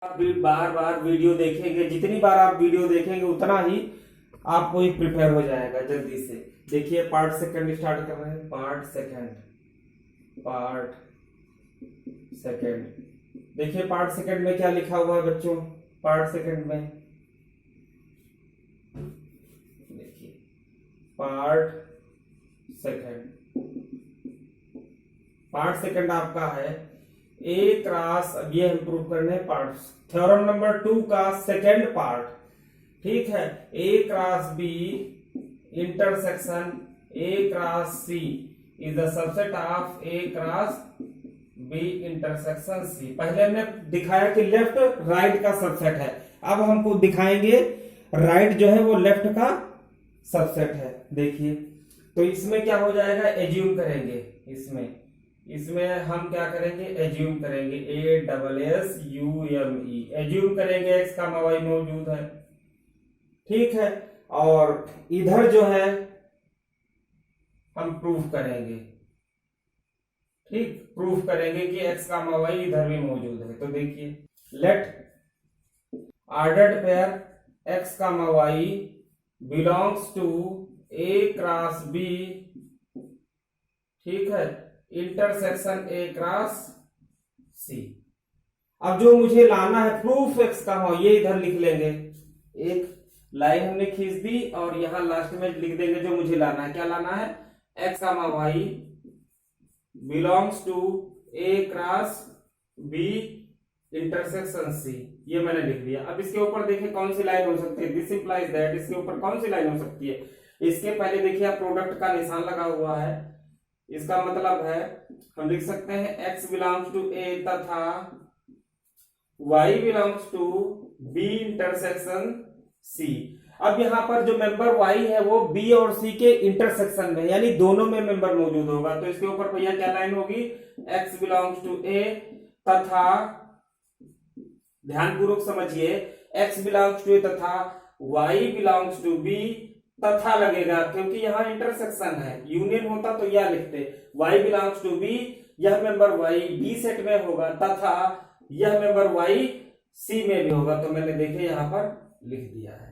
आप भी बार बार वीडियो देखेंगे, जितनी बार आप वीडियो देखेंगे उतना ही आपको एक प्रिपेयर हो जाएगा जल्दी से। देखिए पार्ट सेकंड स्टार्ट कर रहे हैं। पार्ट सेकंड देखिए पार्ट सेकंड में क्या लिखा हुआ है बच्चों। पार्ट सेकंड में देखिए पार्ट सेकंड आपका है ए क्रॉस, अब ये हम प्रूव करने हैं पार्ट थ्योरम नंबर 2 का सेकंड पार्ट। ठीक है, A cross B intersection A cross C is the subset of A cross B intersection C. पहले हमने दिखाया कि लेफ्ट राइट का सबसेट है, अब हमको दिखाएंगे राइट जो है वो लेफ्ट का सबसेट है। देखिए तो इसमें क्या हो जाएगा, एज्यूम करेंगे। इसमें हम क्या करेंगे, एज्यूम करेंगे ASSUME एज्यूम करेंगे x का y मौजूद है। ठीक है, और इधर जो है हम प्रूफ करेंगे। ठीक, प्रूफ करेंगे कि x का y इधर भी मौजूद है। तो देखिए लेट ऑर्डर्ड पेयर x का y belongs to A cross B, ठीक है, इंटरसेक्शन A क्रॉस C। अब जो मुझे लाना है प्रूफ x का y, ये इधर लिख लेंगे। एक लाइन हमने खींच दी और यहां लास्ट में लिख देंगे जो मुझे लाना है। क्या लाना है, x का y belongs to A cross B intersection C। ये मैंने लिख दिया। अब इसके ऊपर देखिए कौन सी लाइन हो सकती है, दिस इंप्लाइज दैट। इसके ऊपर कौन सी लाइन हो सकती है, इसके पहले देखिए प्रोडक्ट का निशान लगा हुआ है। इसका मतलब है हम लिख सकते हैं x बिलोंग्स टू A तथा y belongs to B intersection C। अब यहाँ पर जो मेंबर y है वो B और C के इंटरसेक्शन में, यानी दोनों में मेंबर मौजूद होगा। तो इसके ऊपर भैया क्या लाइन होगी, x बिलोंग्स टू A तथा, ध्यानपूर्वक समझिए, x बिलोंग्स टू A तथा y बिलोंग्स टू B तथा लगेगा, क्योंकि यहाँ इंटरसेक्शन है। यूनियन होता तो यह लिखते y बिलोंग्स टू B, यह मेंबर y B सेट में होगा तथा यह मेंबर y C में भी होगा। तो मैंने देखे यहाँ पर लिख दिया है।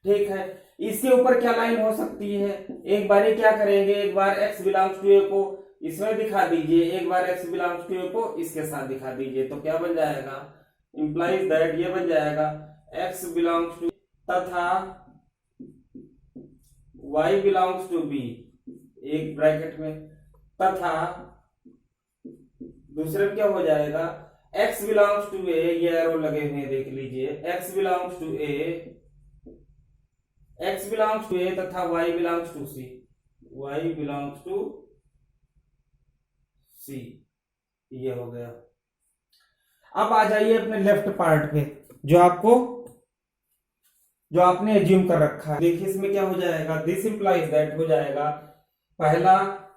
ठीक है, इसके ऊपर क्या लाइन हो सकती है, एक बार ही क्या करेंगे, एक बार x बिलोंग्स टू A को इसमें दिखा दीजिए, एक बार x बिलोंग्स टू A को इसके साथ दिखा दीजिए। तो क्या बन जाएगा, इंप्लाइज दैट, ये बन जाएगा x बिलोंग्स टू तथा y बिलोंग्स टू B, एक ब्रैकेट में, तथा दूसरे में क्या हो जाएगा, x बिलोंग्स टू A, ये एरो लगे हुए हैं देख लीजिए, x बिलोंग्स टू A तथा y बिलोंग्स टू C, ये हो गया। अब आ जाइए अपने लेफ्ट पार्ट पे, जो आपने एज्यूम कर रखा है। देखिए इसमें क्या हो जाएगा, दिस इंप्लाइज दैट हो जाएगा। पहला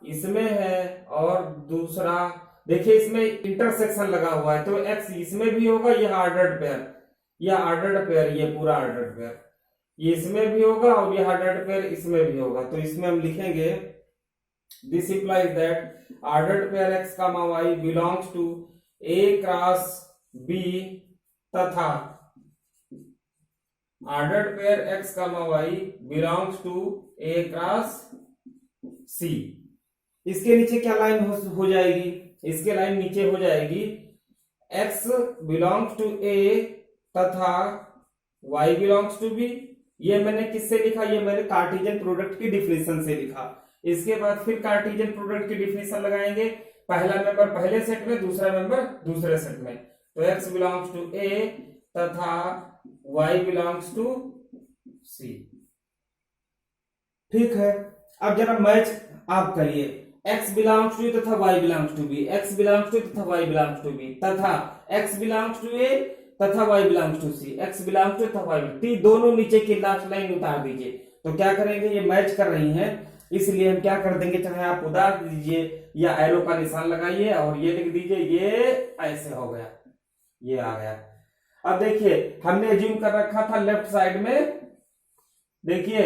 इसमें है और दूसरा देखिए इसमें इंटरसेक्शन लगा हुआ है, तो x इसमें भी होगा, यह ऑर्डर्ड पेयर, ये पूरा ऑर्डर्ड पेयर ये इसमें भी होगा और यह ऑर्डर्ड पेयर इसमें भी होगा। तो इसमें हम लिखेंगे this implies that ordered pair x का y belongs to A cross B तथा ऑर्डर्ड पेयर x का y belongs to A cross C। इसके नीचे क्या लाइन हो जाएगी, इसके लाइन नीचे हो जाएगी x बिलोंग्स टू A तथा y बिलोंग्स टू B। ये मैंने किससे लिखा, ये मैंने कार्टेशियन प्रोडक्ट की डिफिनेशन से लिखा। इसके बाद फिर कार्टेशियन प्रोडक्ट की डिफिनेशन लगाएंगे, पहला मेंबर पहले सेट में, दूसरा मेंबर दूसरे सेट में। तो x बिलोंग्स टू A तथा y बिलोंग्स टू C। ठीक है, अब जरा मैच आप करिए, x बिलोंग्स टू तथा y belongs to B, x belongs to तथा y बिलोंग्स टू B तथा x बिलोंग्स टू A तथा y belongs to C, x belongs to तथा y, दोनों नीचे की लास्ट लाइन उतार दीजिए। तो क्या करेंगे, ये मैच कर रही हैं, इसलिए हम क्या कर देंगे, चाहे आप उतार दीजिए या एरो का निशान लगाइए और ये लिख दीजिए, ये ऐसे हो गया, ये आ गया। अब देखिए हमने एज्यूम कर रखा था लेफ्ट साइड में, देखिए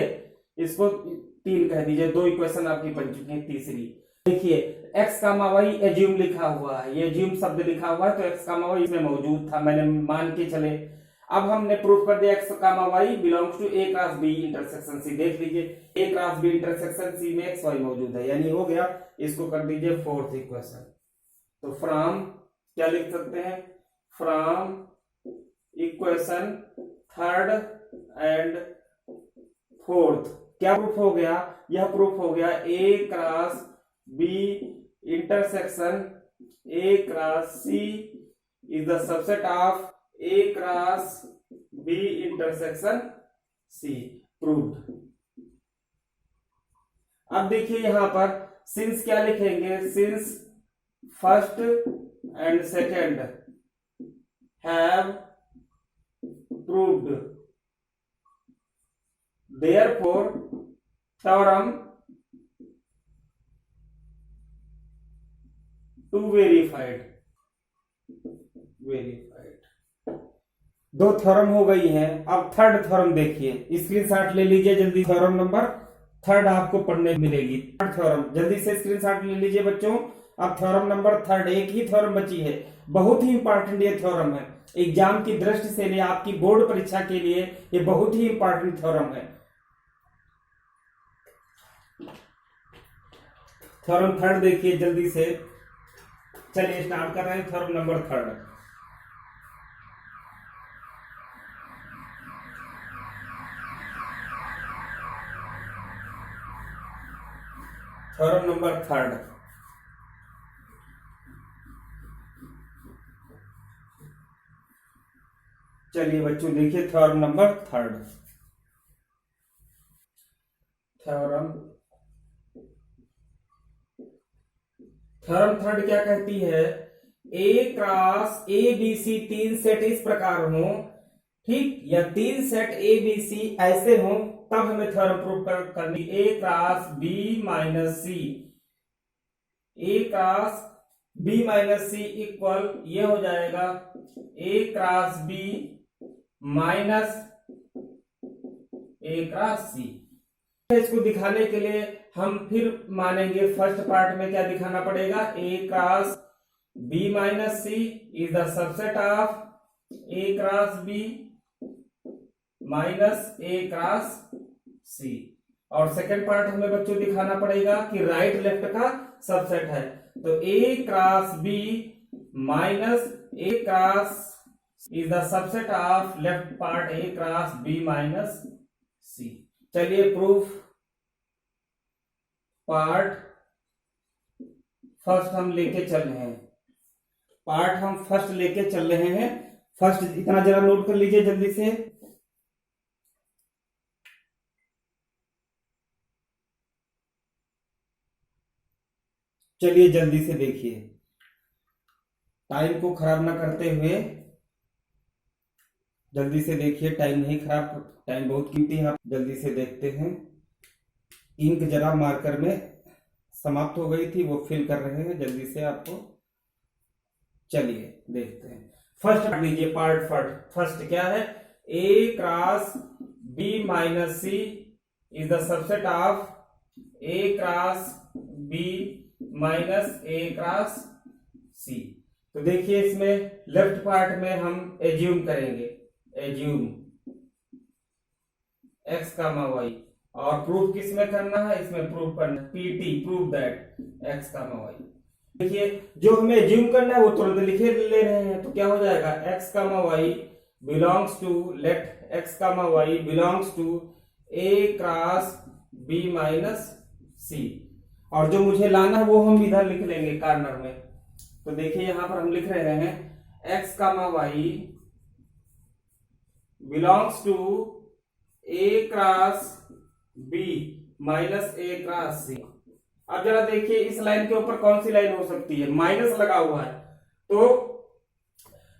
इसको 3 कह दीजिए, 2 इक्वेशन आपकी बन चुकी है, तीसरी देखिए एक्स कामा वाई एज्यूम लिखा हुआ है, ये एज्यूम शब्द लिखा हुआ है तो एक्स कामा वाई इसमें मौजूद था, मैंने मान के चले। अब हमने प्रूफ कर दिया x comma y belongs to A cross B intersection C. देख लीजिए A cross B intersection C में एक्स वाई मौजूद है, यानी हो गया। इसको कर दीजिए फोर्थ इक्वेशन। तो फ्रॉम क्या लिख सकते हैं, from equation third and fourth क्या प्रूफ हो गया, यह प्रूफ हो गया A cross B intersection A cross C is the subset of A cross B intersection C, proved. अब देखिए यहां पर सिंस क्या लिखेंगे, since first and second have proved therefore theorem to verified। दो थ्योरम हो गई हैं। अब थर्ड थ्योरम देखिए, स्क्रीनशॉट ले लीजिए जल्दी, थ्योरम नंबर थर्ड आपको पढ़ने मिलेगी। थर्ड थ्योरम जल्दी से स्क्रीनशॉट ले लीजिए बच्चों। अब थ्योरम नंबर थर्ड, एक ही थ्योरम बची है, बहुत ही इंपॉर्टेंट ये थ्योरम है, एग्जाम की दृष्टि से लिए, आपकी बोर्ड परीक्षा के लिए ये बहुत ही इंपॉर्टेंट थ्योरम है। थ्योरम थर्ड देखिए जल्दी से, चलिए स्टार्ट कर रहे हैं theorem number third. Theorem number third, चलिए बच्चों देखिए theorem number third. Theorem third क्या कहती है, A cross A B C तीन सेट इस प्रकार हो, ठीक, या तीन सेट ए बी सी ऐसे हो, तब हमें थ्योरम प्रूव करनी। ए क्रॉस बी माइनस सी, ए cross B minus C equal ये हो जाएगा ए cross B minus A cross C. इसको दिखाने के लिए हम फिर मानेंगे फर्स्ट पार्ट में क्या दिखाना पड़ेगा, A cross B minus C is the subset of A cross B minus A cross C. और सेकंड पार्ट हमें बच्चों दिखाना पड़ेगा कि राइट लेफ्ट का सबसेट है, तो A cross B minus A cross is the subset of left part A cross B minus C. चलिए प्रूफ पार्ट फर्स्ट हम लेके चल रहे हैं, पार्ट हम फर्स्ट लेके चल रहे हैं। फर्स्ट इतना जरा नोट कर लीजिए जल्दी से। चलिए जल्दी से देखिए, टाइम को खराब ना करते हुए जल्दी से देखिए, टाइम नहीं खराब, टाइम बहुत कीमती है, जल्दी से देखते हैं। इंक जरा मार्कर में समाप्त हो गई थी, वो फिल कर रहे हैं जल्दी से आपको। चलिए देखते हैं, फर्स्ट लीजिए पार्ट फर्स्ट क्या है, A cross B minus C is the subset of A cross B minus A cross C. तो देखिए इसमें लेफ्ट पार्ट में हम एज्यूम करेंगे, एज्यूम एक्स कामा वाई, और प्रूफ किस में करना है, इसमें प्रूफ करना पीटी, prove that x comma y. देखिए जो हमें एज्यूम करना है वो तुरंत लिखे ले रहे हैं, तो क्या हो जाएगा, x comma y belongs to, let x comma y belongs to A cross B minus C. और जो मुझे लाना है वो हम इधर लिख लेंगे कॉर्नर में। तो देखिए यहां पर हम लिख रहे हैं x comma y belongs to A cross B minus A cross C. अब जरा देखिए इस लाइन के ऊपर कौन सी लाइन हो सकती है, माइनस लगा हुआ है, तो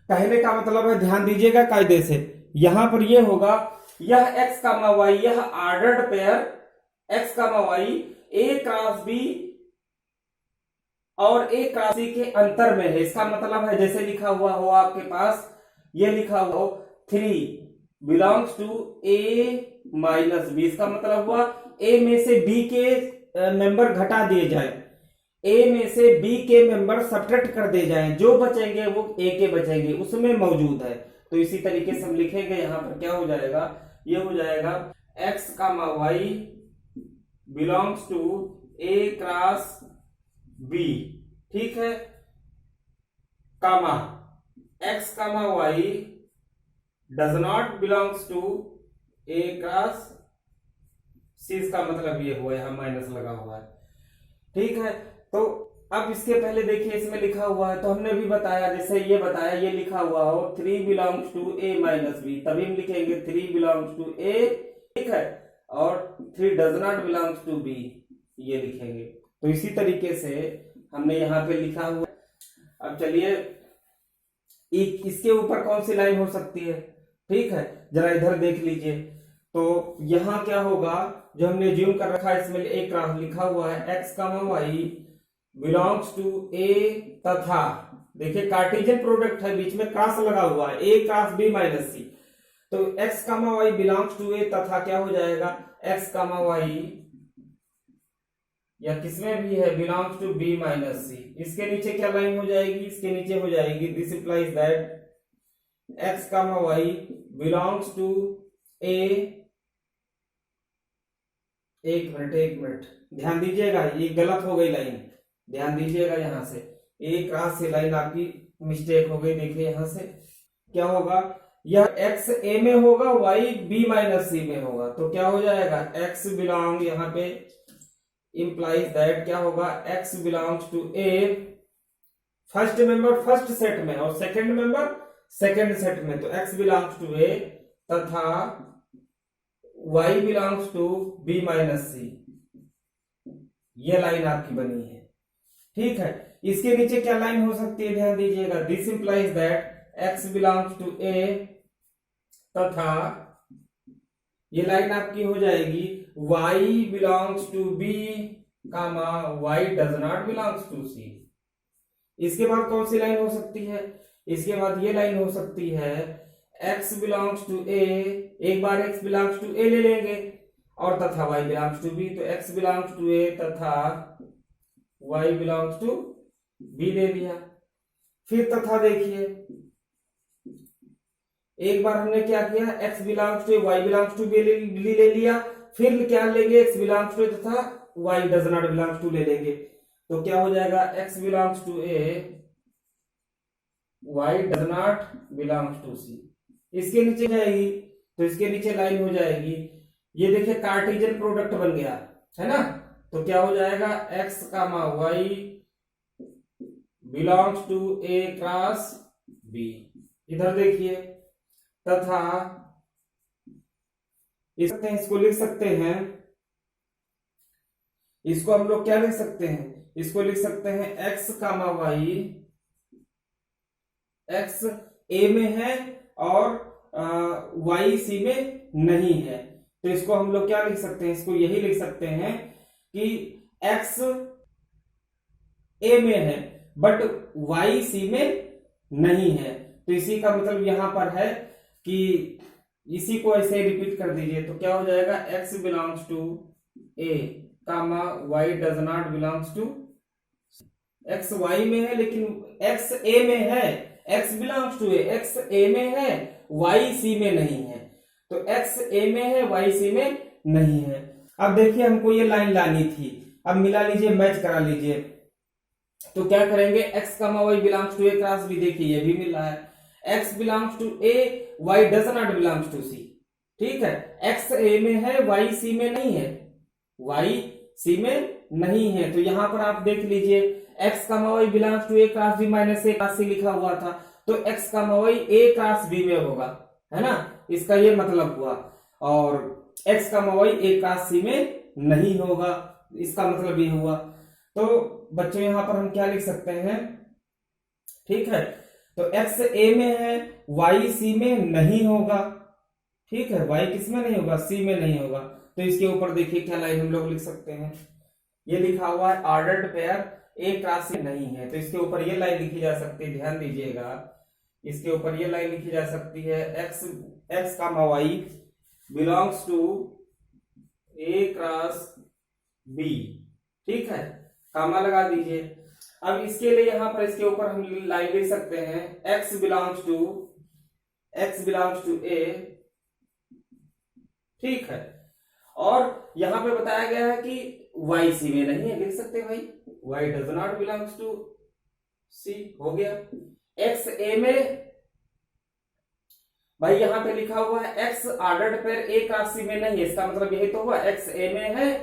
कहने का मतलब है, ध्यान दीजिएगा कायदे से, यहां पर ये होगा, यह एक्स कामा वाई, यह ordered pair x comma Y ए क्रॉस बी और ए क्रॉस सी के अंतर में है। इसका मतलब है जैसे लिखा हुआ हो आपके पास, ये लिखा हुआ हो 3 belongs to A minus B, इसका मतलब हुआ ए में से बी के मेंबर घटा दिए जाए, ए में से बी के मेंबर सब्ट्रैक्ट कर दे जाएं, जो बचेंगे वो ए के बचेंगे, उसमें मौजूद है। तो इसी तरीके से हम लिखेंगे, यहां पर क्या हो जाएगा, ये हो जाएगा x comma y belongs to A cross B, ठीक है, comma x comma y does not belongs to A cross C, इसका मतलब ये हुआ, यहां माइनस लगा हुआ है, ठीक है। तो अब इसके पहले देखिए इसमें लिखा हुआ है, तो हमने भी बताया, जैसे ये बताया, ये लिखा हुआ हो 3 belongs to A minus B, तभी हम लिखेंगे 3 बिलोंग्स टू ए, ठीक है, और 3 does not belongs to B, ये लिखेंगे। तो इसी तरीके से हमने यहाँ पे लिखा हुआ। अब चलिए इसके ऊपर कौन सी लाइन हो सकती है, ठीक है, जरा इधर देख लीजिए। तो यहां क्या होगा, जो हमने ज्यूम कर रखा है, इसमें एक क्रॉस लिखा हुआ है x comma y belongs to A तथा, देखिए कार्टेशियन प्रोडक्ट है, बीच में क्रॉस लगा हुआ है, A cross B minus C, तो x comma y belongs to A तथा क्या हो जाएगा, x कामा वाई, या किसमें भी है, बिलोंग्स टू बी माइनस सी। इसके नीचे क्या लाइन हो जाएगी, इसके नीचे हो जाएगी this implies that x comma y belongs to A, एक मिनट ध्यान दीजिएगा, ये गलत हो गई लाइन, ध्यान दीजिएगा, यहां से ए क्रॉस से लाइन आपकी मिस्टेक हो गई। देखिए यहां से क्या होगा, यह x a में होगा, y b माइनस सी में होगा, तो क्या हो जाएगा, x बिलोंग, यहां पे इंप्लाइज दैट क्या होगा, x belongs to a, first member first set में और सेकंड मेंबर सेकंड सेट में, तो x बिलोंग्स टू a तथा y belongs to b minus C, ये लाइन आपकी बनी है, ठीक है। इसके नीचे क्या लाइन हो सकती है, ध्यान दीजिएगा, this implies that x belongs to a तथा ये लाइन आपकी हो जाएगी y belongs to b comma y does not belongs to c। इसके बाद कौन सी लाइन हो सकती है, इसके बाद ये लाइन हो सकती है x बिलोंग्स टू a, एक बार x बिलोंग्स टू a ले लेंगे और तथा y बिलोंग्स टू b, तो x बिलोंग्स टू a तथा y बिलोंग्स टू b ले लिया। फिर तथा देखिए, एक बार हमने क्या किया, x belongs to y belongs to b ले लिया, फिर क्या लेंगे, x बिलोंग्स टू तथा y does not belongs to ले लेंगे, तो क्या हो जाएगा, x belongs to a y does not belongs to c। इसके नीचे जाएगी तो इसके नीचे लाइन हो जाएगी, ये देखिए कार्टेशियन प्रोडक्ट बन गया है ना, तो क्या हो जाएगा, x comma y belongs to a cross b, इधर देखिए, तथा इसको लिख सकते हैं, इसको हम लोग क्या लिख सकते हैं, इसको लिख सकते हैं x comma y, x a में है और y c में नहीं है, तो इसको हम लोग क्या लिख सकते हैं, इसको यही लिख सकते हैं कि x a में है बट y c में नहीं है, तो इसी का मतलब यहां पर है कि इसी को ऐसे रिपीट कर दीजिए, तो क्या हो जाएगा, x belongs to a comma y does not belongs to, x y में है लेकिन x a में है, x belongs to a, x a में है y c में नहीं है, तो x a में है y c में नहीं है। अब देखिए हमको ये लाइन लानी थी, अब मिला लीजिए, मैच करा लीजिए, तो क्या करेंगे, x comma y belongs to a cross b, देखिए ये भी मिल रहा है, x belongs to a y does not belongs to c, ठीक है, x a में है y c में नहीं है, y c में नहीं है, तो यहां पर आप देख लीजिए x comma y belongs to a cross b minus a cross c लिखा हुआ था, तो x comma y a cross b में होगा, है ना, इसका ये मतलब हुआ, और x comma y a cross c में नहीं होगा, इसका मतलब ये हुआ। तो बच्चों यहां पर हम क्या लिख सकते हैं, ठीक है, तो x a में है y c में नहीं होगा, ठीक है, y किस में नहीं होगा, c में नहीं होगा, तो इसके ऊपर देखिए क्या लाइन हम लोग लिख सकते हैं, ये लिखा हुआ है ordered pair a cross c नहीं है, तो इसके ऊपर ये लाइन लिखी जा सकती है, ध्यान दीजिएगा, इसके ऊपर ये लाइन लिखी जा सकती है, x comma y belongs to a cross b, ठीक है, कामा लगा दीजिए। अब इसके लिए यहां पर इसके ऊपर हम लाइन लिख सकते हैं x बिलोंग्स टू a, ठीक है। और यहां पे बताया गया है कि y सी में नहीं है, लिख सकते हैं भाई y does not belongs to C, हो गया। x a में भाई यहां पे लिखा हुआ है x ordered pair a cross C में नहीं है, इसका मतलब यही तो हुआ x a में है,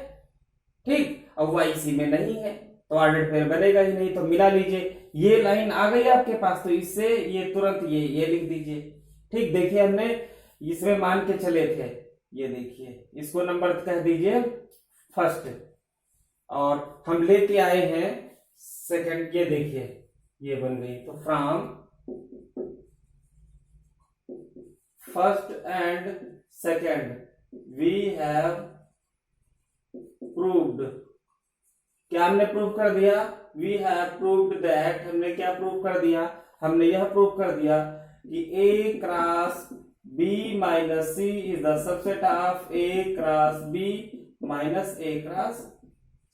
ठीक, अब y सी में नहीं है तो ऑर्डर्ड पेयर बनेगा ही नहीं, तो मिला लीजिए। ये लाइन आ गई आपके पास, तो इससे ये तुरंत ये लिख दीजिए, ठीक। देखिए हमने इसमें मान के चले थे, ये देखिए इसको नंबर कह दीजिए फर्स्ट, और हम लेके आए हैं सेकंड, ये देखिए ये बन गई। तो from first and second we have proved, क्या हमने प्रूव कर दिया, वी हैव प्रूव्ड दैट, हमने क्या प्रूव कर दिया, हमने यह प्रूव कर दिया कि a cross b minus c is the subset of a cross b minus a cross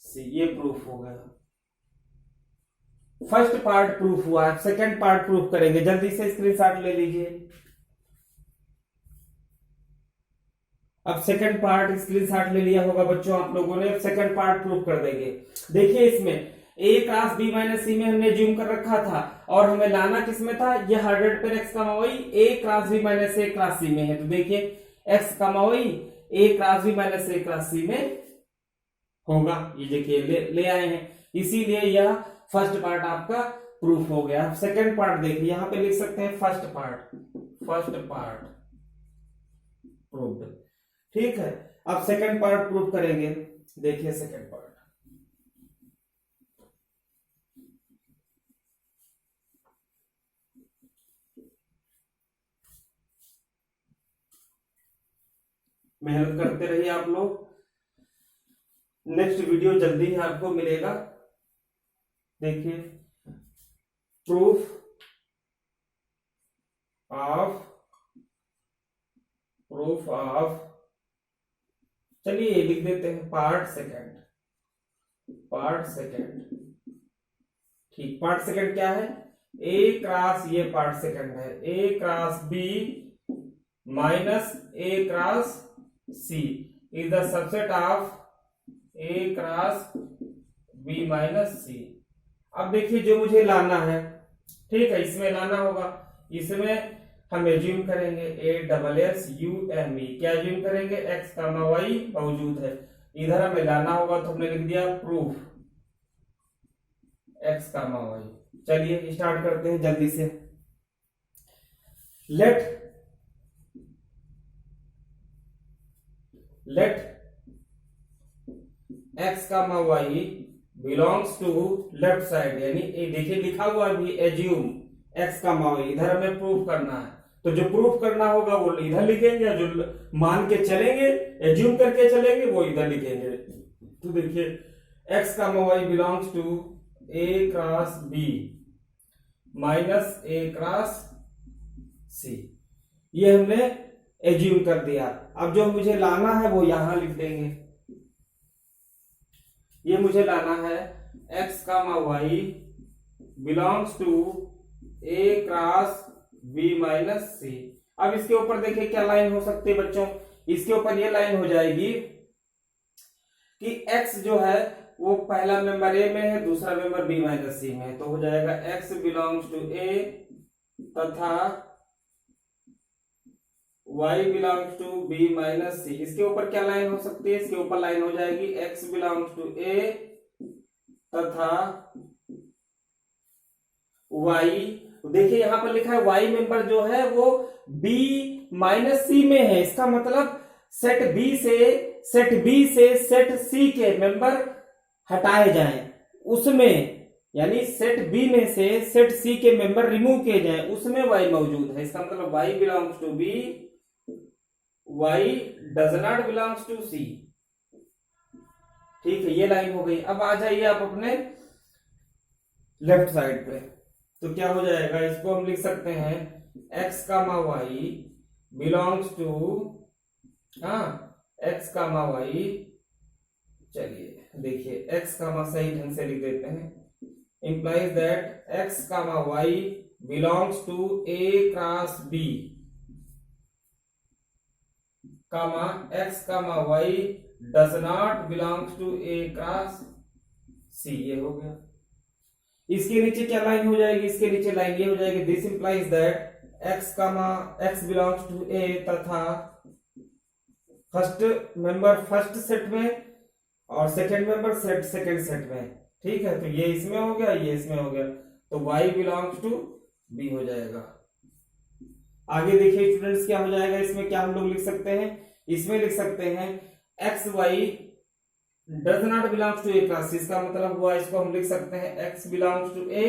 c, ये प्रूफ हो गया। फर्स्ट पार्ट प्रूफ हुआ, सेकंड पार्ट प्रूफ करेंगे, जल्दी से स्क्रीनशॉट ले लीजिए। अब सेकंड पार्ट स्क्रीनशॉट ले लिया होगा बच्चों आप लोगों ने, सेकंड पार्ट प्रूफ कर देंगे। देखिए इसमें a cross b minus c में हमने ज्यूम कर रखा था, और हमें लाना किसमें था, यह ordered pair x comma y a cross b minus a cross c में है। तो देखिए x comma y a cross b minus a cross c में होगा, ये देखिए ले आए हैं, इसीलिए यह फर्स्ट पार्ट आपका प्रूफ हो गया। सेकंड पार्ट देखिए, यहां पे लिख सकते हैं फर्स्ट पार्ट प्रूव्ड, ठीक है। अब सेकंड पार्ट प्रूफ करेंगे, देखिए सेकंड पार्ट, मेहनत करते रहिए आप लोग, नेक्स्ट वीडियो जल्दी ही आपको मिलेगा। देखिए प्रूफ ऑफ चलिए ये लिख देते हैं पार्ट सेकंड, ठीक। पार्ट सेकंड क्या है, a क्रॉस, ये पार्ट सेकंड है, a cross b minus a cross c is the subset of a cross b minus c। अब देखिए जो मुझे लाना है, ठीक है, इसमें लाना होगा, इसमें हम एज्यूम करेंगे ASSUME, क्या एज्यूम करेंगे, x कमा y मौजूद है, इधर हमें लाना होगा, तो हमने लिख दिया प्रूफ x कमा y। चलिए स्टार्ट करते हैं जल्दी से। Let x comma y belongs to left side, यानी देखिए लिखा हुआ भी एज्यूम x कमा y, इधर हमें प्रूफ करना है, तो जो प्रूफ करना होगा वो इधर लिखेंगे, जो मान के चलेंगे एज्यूम करके चलेंगे वो इधर लिखेंगे। तो देखिए x comma y belongs to a cross b minus a cross c, ये हमने एज्यूम कर दिया। अब जो मुझे लाना है वो यहां लिख देंगे, ये मुझे लाना है x comma y belongs to a cross b minus c। अब इसके ऊपर देखिए क्या लाइन हो सकती है बच्चों, इसके ऊपर ये लाइन हो जाएगी कि x जो है वो पहला मेंबर a में है, दूसरा मेंबर b माइनस c में है, तो हो जाएगा x बिलोंग्स टू a तथा y belongs to b minus c। इसके ऊपर क्या लाइन हो सकती है, इसके ऊपर लाइन हो जाएगी x बिलोंग्स टू a तथा y, देखिए यहां पर लिखा है y मेंबर जो है वो b माइनस c में है, इसका मतलब सेट b से सेट c के मेंबर हटाए जाएं, उसमें यानी सेट b में से सेट c के मेंबर रिमूव किए जाएं, उसमें y मौजूद है, इसका मतलब y belongs to b, y does not belongs to c, ठीक है, ये लाइन हो गई। अब आ जाइए आप अपने लेफ्ट साइड पे, तो क्या हो जाएगा, इसको हम लिख सकते हैं x comma y belongs to x comma y चलिए देखिए x कामा सही ढंग से लिख देते हैं, implies that x comma y belongs to A cross B comma x comma y does not belongs to A cross C। ये हो गया। इसके नीचे क्या लाइन हो जाएगी, इसके नीचे लाइन ये हो जाएगी, this implies that x comma x belongs to A तथा फर्स्ट मेंबर फर्स्ट सेट में और second member set second set में। ठीक है, तो ये इसमें हो गया, ये इसमें हो गया, तो y बिलोंग्स टू B हो जाएगा। आगे देखिए स्टूडेंट्स क्या हो जाएगा, इसमें क्या हम लोग लिख सकते हैं, इसमें लिख सकते हैं x y does not belongs to A class. इसका मतलब हुआ, इसको हम लिख सकते हैं x belongs to A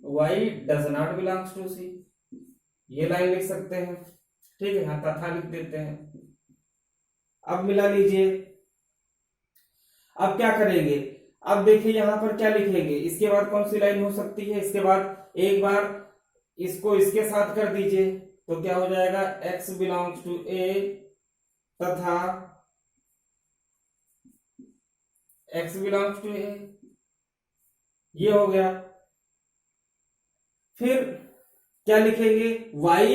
y does not belongs to C. ये लाइन लिख सकते हैं। ठीक है, यहां तथा लिख देते हैं। अब मिला लीजिए। अब क्या करेंगे, अब देखिए यहां पर क्या लिखेंगे, इसके बाद कौन सी लाइन हो सकती है, इसके बाद एक बार इसको इसके साथ कर दीजिए, तो क्या हो जाएगा, x बिलोंग्स टू a तथा x बिलोंग्स टू a, ये हो गया। फिर क्या लिखेंगे, y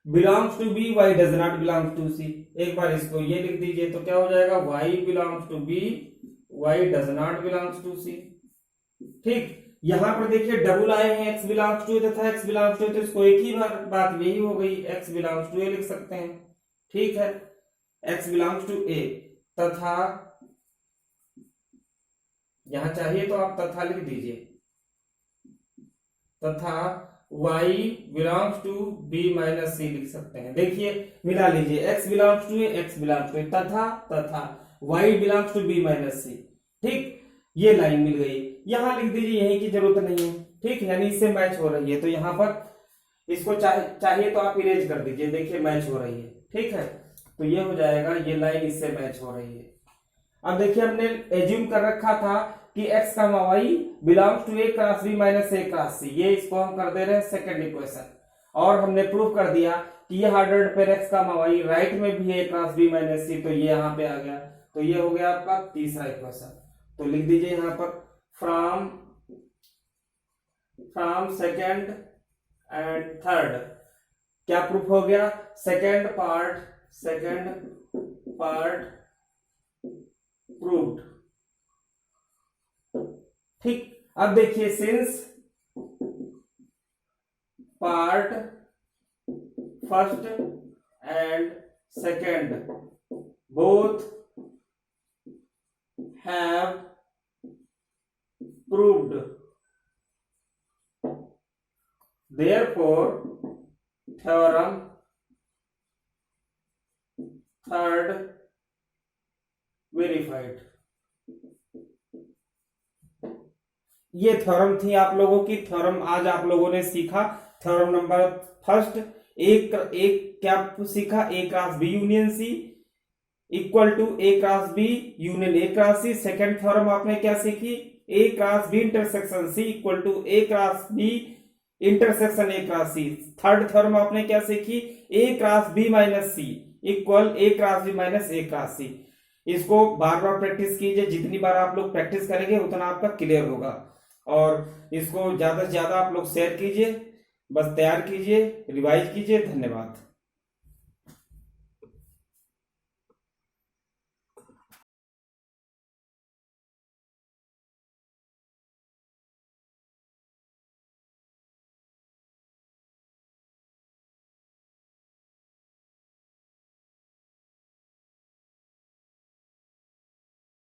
belongs to b, y does not belongs to c। एक बार इसको ये लिख दीजिए, तो क्या हो जाएगा, y belongs to b, y does not belongs to c। ठीक, यहां पर देखिए डबल आए हैं, x बिलोंग्स टू तथा x बिलोंग्स टू, तो इसको एक ही बात यही हो गई, x बिलोंग्स टू a लिख सकते हैं। ठीक है, x बिलोंग्स टू a तथा यहां चाहिए तो आप तथा लिख दीजिए, तथा y belongs to b minus c लिख सकते हैं। देखिए मिला लीजिए, x belongs to a, x belongs to a तथा y belongs to b minus c। ठीक, ये लाइन मिल गई। यहां लिख दीजिए, यही की जरूरत नहीं है। ठीक, यानी इससे मैच हो रही है, तो यहां पर इसको चाहिए तो आप इरेज कर दीजिए। देखिए मैच हो रही है। ठीक है, तो ये हो जाएगा, ये लाइन इससे मैच हो रही है। अब देखिए हमने एज्यूम कर रखा था कि x comma y belongs to a cross b minus a cross c। ये इसको हम कर दे रहे हैं सेकंड इक्वेशन, और हमने प्रूव कर दिया कि ये ऑर्डर्ड पेयर x कामा y राइट में भी a cross b minus c, तो ये यहाँ पे आ गया। तो ये हो गया आपका तीसरा इक्वेशन। तो लिख दीजिए यहां पर फ्रॉम सेकंड एंड थर्ड क्या प्रूफ हो गया, सेकंड पार्ट प्रूव्ड। ठीक, अब देखिए since part first and second both have proved, therefore theorem third verified। ये थ्योरम थी आप लोगों की। थ्योरम आज आप लोगों ने सीखा। थ्योरम नंबर फर्स्ट, एक क्या सीखा, A cross B union C equal to A cross B union A cross C. Second theorem आपने क्या सीखी, A cross B intersection C equal to A cross B intersection A cross C. Third theorem आपने क्या सीखी, A cross B minus C equal A cross B minus A cross C. इसको बार बार practice कीजिए, जितनी बार आप लोग प्रैक्टिस करेंगे उतना आपका क्लियर होगा। और इसको ज्यादा से ज्यादा आप लोग शेयर कीजिए, बस तैयार कीजिए, रिवाइज कीजिए। धन्यवाद।